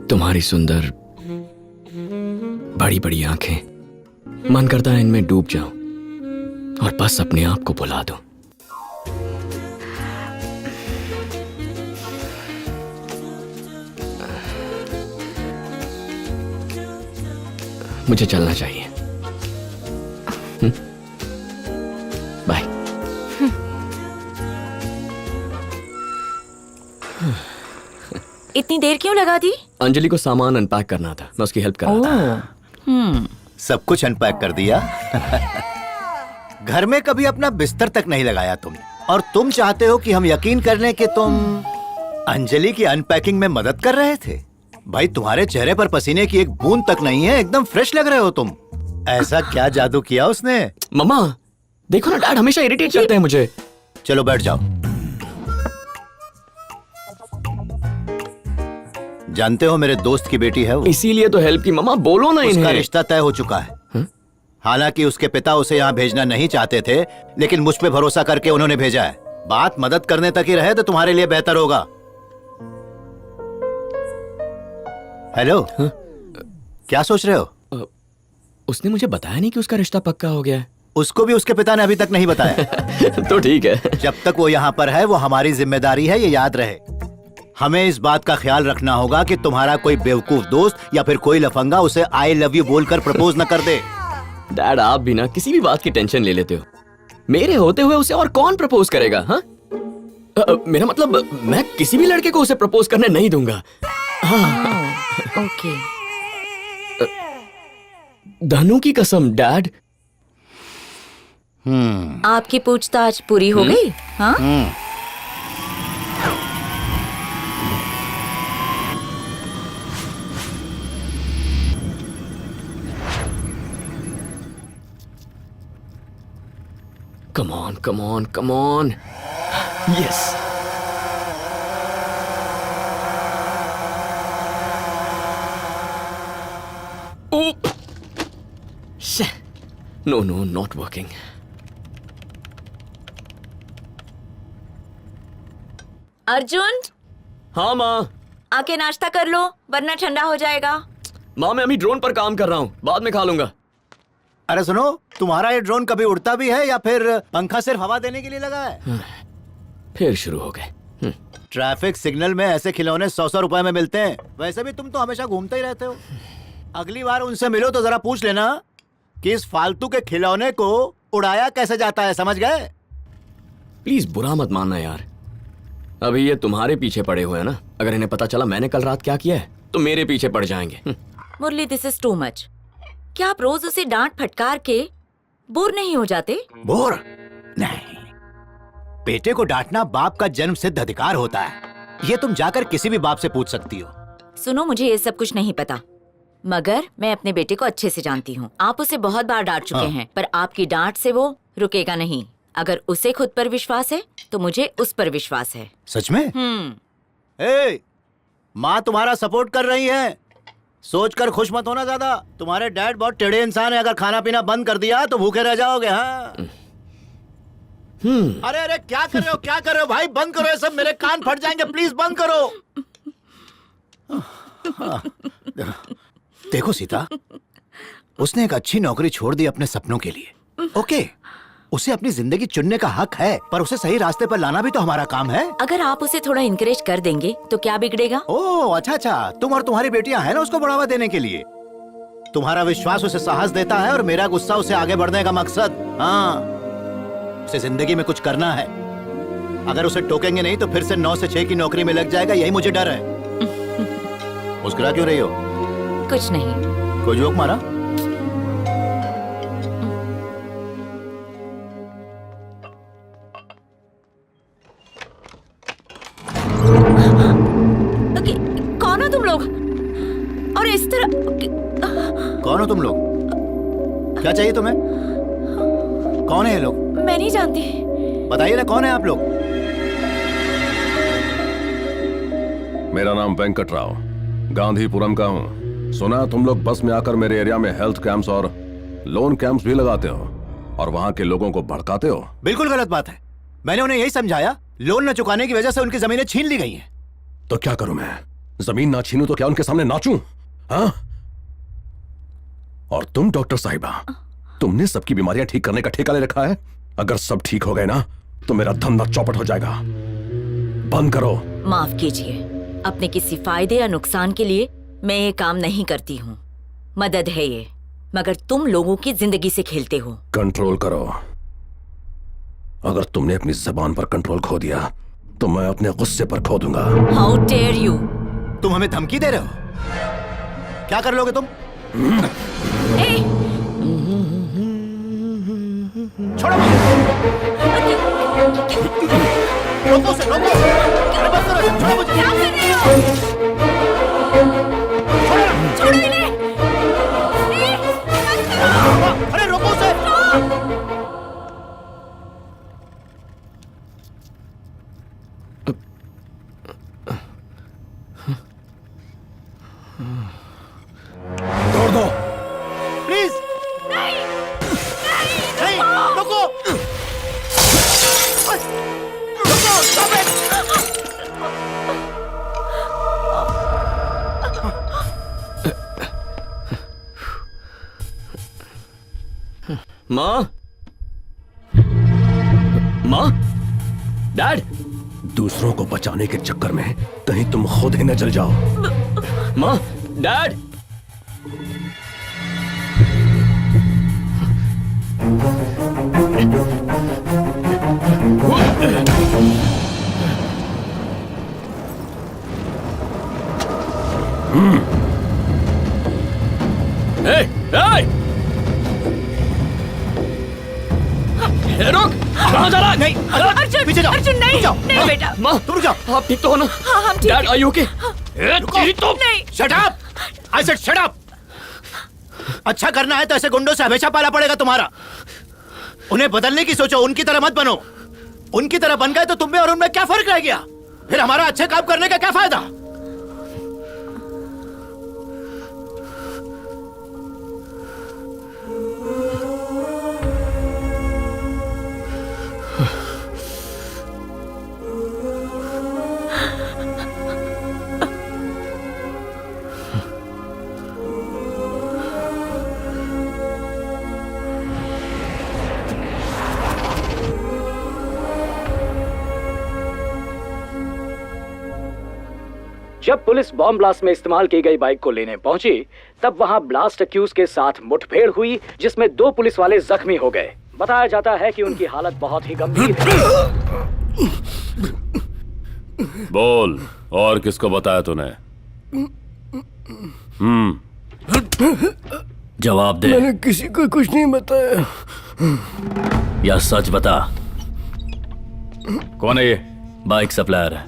तुम्हारी सुंदर बड़ी बड़ी आंखें, मन करता है इनमें डूब जाऊं और बस अपने आप को भुला दूं। मुझे चलना चाहिए। बाय। इतनी देर क्यों लगा दी? अंजलि को सामान अनपैक करना था, मैं उसकी हेल्प कर रहा था। सब कुछ अनपैक कर दिया? घर में कभी अपना बिस्तर तक नहीं लगाया तुम, और तुम चाहते हो कि हम यकीन कर लें कि तुम अंजलि की अनपैकिंग में मदद कर रहे थे? भाई तुम्हारे चेहरे पर पसीने की एक बूंद तक नहीं है, एकदम फ्रेश लग रहे हो तुम। ऐसा क्या जादू किया उसने? मम्मा देखो ना, डैड हमेशा इरिटेट करते हैं मुझे। चलो बैठ जाओ। जानते हो मेरे दोस्त की बेटी है वो। इसीलिए तो हेल्प की। मम्मा बोलो ना इन्हें। उसका रिश्ता तय हो चुका है। हालांकि उसके पिता उसे यहाँ भेजना नहीं चाहते थे, लेकिन मुझ पे भरोसा करके उन्होंने भेजा है। बात मदद करने तक ही रहे तो तुम्हारे लिए बेहतर होगा। हेलो, क्या सोच रहे हो? उसने मुझे बताया नहीं कि उसका रिश्ता पक्का हो गया है। उसको भी उसके पिता ने अभी तक नहीं बताया। तो ठीक है। जब तक वो यहाँ पर है वो हमारी जिम्मेदारी है, ये याद रहे। हमें इस बात का ख्याल रखना होगा कि तुम्हारा कोई बेवकूफ दोस्त या फिर कोई लफंगा उसे आई लव यू बोलकर प्रपोज न कर दे। डैड आप भी ना किसी भी बात की टेंशन ले लेते हो। मेरे होते हुए उसे और कौन प्रपोज करेगा? हाँ, मेरा मतलब मैं किसी भी लड़के को उसे प्रपोज करने नहीं दूंगा। हाँ। ओके। धनु की कसम डैड। आपकी पूछताछ पूरी हो गई? हाँ? Come on, come on, come on. Yes. Oh. Shit. No, not working. Arjun, हाँ माँ। आके नाश्ता कर लो वरना ठंडा हो जाएगा। माँ मैं अभी ड्रोन पर काम कर रहा हूँ, बाद में खा लूंगा। अरे सुनो, तुम्हारा ये ड्रोन कभी उड़ता भी है या फिर पंखा सिर्फ हवा देने के लिए लगा है? फिर शुरू हो गए। ट्रैफिक सिग्नल में ऐसे खिलौने 100 रुपए में मिलते हैं। वैसे भी तुम तो हमेशा घूमते ही रहते हो। अगली बार उनसे मिलो तो जरा पूछ लेना कि इस फालतू के खिलौने को उड़ाया कैसे जाता है, समझ गए? प्लीज बुरा मत मानना यार, अभी ये तुम्हारे पीछे पड़े हुए हैं ना। अगर इन्हें पता चला मैंने कल रात क्या किया है तो मेरे पीछे पड़ जाएंगे। मुरली, दिस इज टू मच। क्या आप रोज उसे डांट फटकार के बोर नहीं हो जाते? बोर नहीं, बेटे को डांटना बाप का जन्म सिद्ध अधिकार होता है। ये तुम जाकर किसी भी बाप से पूछ सकती हो। सुनो, मुझे ये सब कुछ नहीं पता, मगर मैं अपने बेटे को अच्छे से जानती हूँ। आप उसे बहुत बार डांट चुके हैं, पर आपकी डांट से वो रुकेगा नहीं। अगर उसे खुद पर विश्वास है तो मुझे उस पर विश्वास है। सच में? ए, माँ तुम्हारा सपोर्ट कर रही है। सोचकर खुश मत होना ज्यादा। तुम्हारे डैड बहुत टेढ़े इंसान है, अगर खाना पीना बंद कर दिया तो भूखे रह जाओगे। हाँ। अरे अरे क्या कर रहे हो, क्या कर रहे हो भाई? बंद करो ये सब, मेरे कान फट जाएंगे। प्लीज बंद करो। देखो सीता, उसने एक अच्छी नौकरी छोड़ दी अपने सपनों के लिए। ओके, उसे अपनी जिंदगी चुनने का हक है, पर उसे सही रास्ते पर लाना भी तो हमारा काम है। अगर आप उसे थोड़ा इनकरेज कर देंगे तो क्या बिगड़ेगा? ओह अच्छा, तुम और तुम्हारी बेटियां हैं ना उसको बढ़ावा देने के लिए। तुम्हारा विश्वास उसे साहस देता है और मेरा गुस्सा उसे आगे बढ़ने का मकसद। हाँ, उसे जिंदगी में कुछ करना है। अगर उसे टोकेंगे नहीं तो फिर से 9 से 6 की नौकरी में लग जाएगा, यही मुझे डर है। मुस्कुरा क्यों रही हो? कुछ नहीं। कोई जोक मारा? कौन हो तुम लोग? और इस तरह कौन हो तुम लोग? क्या चाहिए तुम्हें? कौन है ये लोग? मैं नहीं जानती। बताइए ना, कौन है आप लोग? मेरा नाम वेंकट राव, गांधीपुरम का हूँ। सुना तुम लोग बस में आकर मेरे एरिया में हेल्थ कैंप्स और लोन कैंप्स भी लगाते हो और वहाँ के लोगों को भड़काते हो। बिल्कुल गलत बात है। मैंने उन्हें यही समझाया, लोन न चुकाने की वजह से उनकी जमीनें छीन ली गई हैं। तो क्या करूं मैं? जमीन ना छीनूं तो क्या उनके सामने नाचूं? हाँ? और तुम डॉक्टर साहिबा, तुमने सबकी बीमारियां ठीक करने का ठेका ले रखा है। अगर सब ठीक हो गए ना तो मेरा धंधा चौपट हो जाएगा। बंद करो। माफ कीजिए, अपने किसी फायदे या नुकसान के लिए मैं ये काम नहीं करती हूँ। मदद है ये, मगर तुम लोगों की जिंदगी से खेलते हो। कंट्रोल करो। अगर तुमने अपनी जबान पर कंट्रोल खो दिया तो मैं अपने गुस्से पर खो दूंगा। How dare you! तुम हमें धमकी दे रहे हो? क्या कर लोगे तुम? छोड़ो मुझे। रोको उसे, रोको। अरे बस करो इसे, छोड़ो मुझे। क्या कर रहे हो? छोड़ो ना। छोड़ो इन्हें! अरे रोको उसे। तोड़ दो। प्लीज नहीं, रुको, रुको, stop it! माँ, माँ, डैड। दूसरों को बचाने के चक्कर में कहीं तुम खुद ही न जल जाओ। माँ, डैड। Hey, hey! रुक! कहाँ जा रहा है? नहीं, अर्जुन! पीछे जाओ, अर्जुन नहीं! जाओ। नहीं बेटा! माँ, तुम रुक जाओ। आप ठीक तो हो ना? हाँ, हम ठीक डैड, हैं। are you okay? तेरी तो नहीं! Shut up! I said shut up! अच्छा करना है तो ऐसे गुंडों से हमेशा पाला पड़ेगा तुम्हारा। उन्हें बदलने की सोचो, उनकी तरह मत बनो। उनकी तरह बन गए तो तुम में और उनमें क्या फर्क रह गया? फिर हमारा अच्छे काम करने का क्या फायदा? जब पुलिस बॉम्ब ब्लास्ट में इस्तेमाल की गई बाइक को लेने पहुंची, तब वहां ब्लास्ट एक्यूज के साथ मुठभेड़ हुई, जिसमें 2 पुलिस वाले जख्मी हो गए। बताया जाता है कि उनकी हालत बहुत ही गंभीर है। बोल, और किसको बताया तूने? जवाब दे। मैंने किसी को कुछ नहीं बताया। या सच बता। कौन है ये? बाइक सप्लायर है।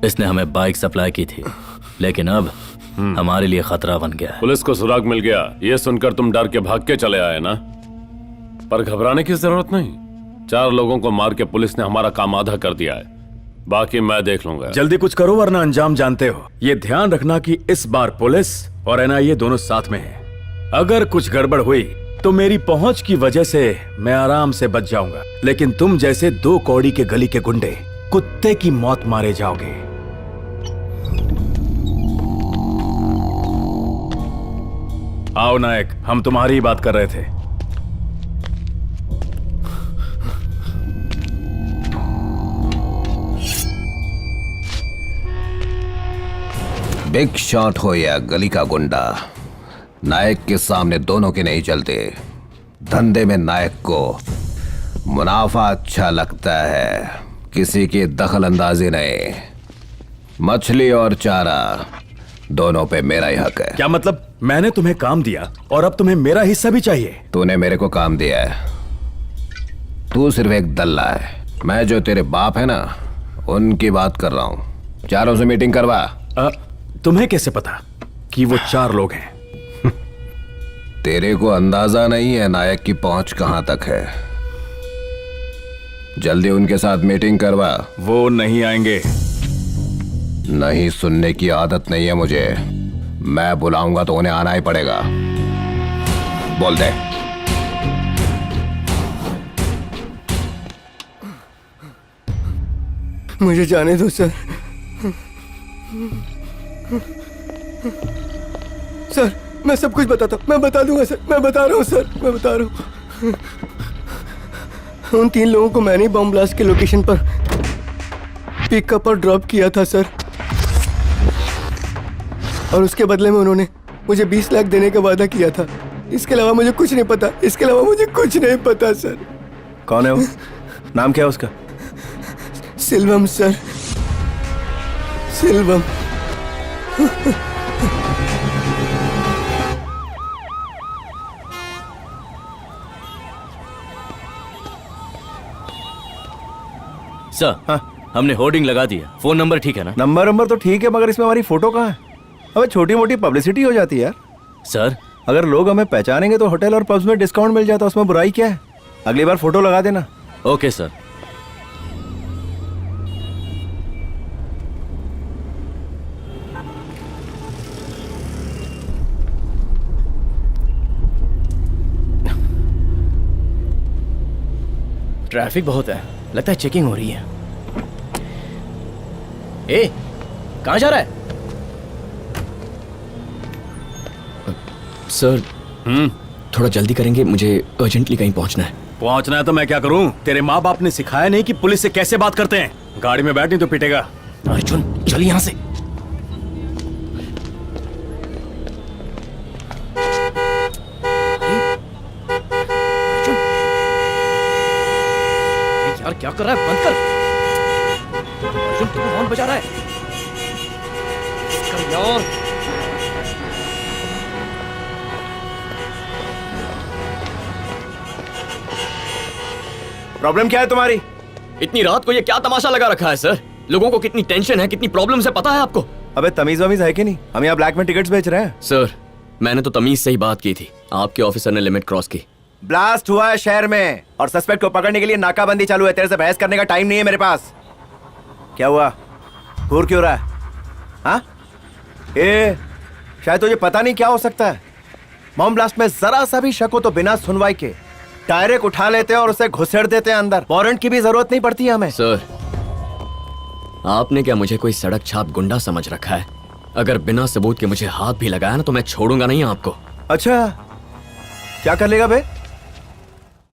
इसने हमें बाइक सप्लाई की थी, लेकिन अब हमारे लिए खतरा बन गया है। पुलिस को सुराग मिल गया, ये सुनकर तुम डर के भाग के चले आए ना? पर घबराने की जरूरत नहीं। 4 लोगों को मार के पुलिस ने हमारा काम आधा कर दिया है, बाकी मैं देख लूंगा। जल्दी कुछ करो वरना अंजाम जानते हो। ये ध्यान रखना कि इस बार पुलिस और एनआईए दोनों साथ में हैं। अगर कुछ गड़बड़ हुई तो मेरी पहुंच की वजह से मैं आराम से बच जाऊंगा, लेकिन तुम जैसे 2 कौड़ी के गली के गुंडे कुत्ते की मौत मारे जाओगे। आओ नायक, हम तुम्हारी ही बात कर रहे थे। बिग शॉट हो या गली का गुंडा, नायक के सामने दोनों के नहीं चलते। धंधे में नायक को मुनाफा अच्छा लगता है, किसी की दखल अंदाजी नहीं। मछली और चारा दोनों पे मेरा ही हक है। क्या मतलब? मैंने तुम्हें काम दिया और अब तुम्हें मेरा हिस्सा भी चाहिए? तूने मेरे को काम दिया है, तू सिर्फ एक दल्ला है। मैं जो तेरे बाप है ना, उनकी बात कर रहा हूँ। 4 से मीटिंग करवा। तुम्हें कैसे पता कि वो 4 लोग हैं? तेरे को अंदाजा नहीं है नायक की पहुंच कहां तक है। जल्दी उनके साथ मीटिंग करवा। वो नहीं आएंगे। नहीं सुनने की आदत नहीं है मुझे। मैं बुलाऊंगा तो उन्हें आना ही पड़ेगा। बोल दे। मुझे जाने दो सर, सर मैं सब कुछ बताता हूँ, मैं बता दूंगा सर, मैं बता रहा हूँ सर, मैं बता रहा हूँ। उन 3 लोगों को मैंने बम ब्लास्ट के लोकेशन पर पिकअप और ड्रॉप किया था सर, और उसके बदले में उन्होंने मुझे 20 लाख देने का वादा किया था। इसके अलावा मुझे कुछ नहीं पता, इसके अलावा मुझे कुछ नहीं पता सर। कौन है वो? नाम क्या है उसका? सिल्वम सर, सिल्वम। सर, हाँ, हमने होर्डिंग लगा दिया। फोन नंबर ठीक है ना? नंबर तो ठीक है, मगर इसमें हमारी फोटो कहाँ है? अबे छोटी मोटी पब्लिसिटी हो जाती है यार। सर, अगर लोग हमें पहचानेंगे तो होटल और पब्स में डिस्काउंट मिल जाता, उसमें बुराई क्या है? अगली बार फोटो लगा देना। Okay sir. ट्रैफिक बहुत है, लगता है चेकिंग हो रही है। ए, कहाँ जा रहा है? सर थोड़ा जल्दी करेंगे, मुझे अर्जेंटली कहीं पहुंचना है। पहुंचना है तो मैं क्या करूं? तेरे माँ बाप ने सिखाया नहीं कि पुलिस से कैसे बात करते हैं? गाड़ी में बैठ नहीं तो पिटेगा। अर्जुन चल यहाँ से। अर्जुन, यार क्या कर रहा है? बंद कर। अर्जुन तू हॉर्न बजा रहा है। कर यार। प्रॉब्लम क्या है तुम्हारी? इतनी रात को ये क्या तमाशा लगा रखा है सर? लोगों को कितनी टेंशन है, कितनी प्रॉब्लम्स है, पता है आपको? अबे तमीज वमीज है कि नहीं? हम यहाँ ब्लैक में टिकट्स बेच रहे हैं। सर मैंने तो तमीज से ही बात की थी, आपके ऑफिसर ने लिमिट क्रॉस की। ब्लास्ट हुआ है शहर में और सस्पेक्ट को पकड़ने के लिए नाकाबंदी चालू है। तेरे से बहस करने का टाइम नहीं है मेरे पास। क्या हुआ? घूर क्यों रहा है? हाँ? ए, शायद तुझे पता नहीं क्या हो सकता है। बम ब्लास्ट में जरा सा भी शक हो तो बिना सुनवाई के डायरेक्ट उठा लेते हैं और उसे घुसेड़ देते हैं अंदर। वारंट की भी जरूरत नहीं पड़ती है हमें। सर आपने क्या मुझे कोई सड़क छाप गुंडा समझ रखा है? अगर बिना सबूत के मुझे हाथ भी लगाया ना तो मैं छोड़ूंगा नहीं आपको। अच्छा, क्या कर लेगा बे?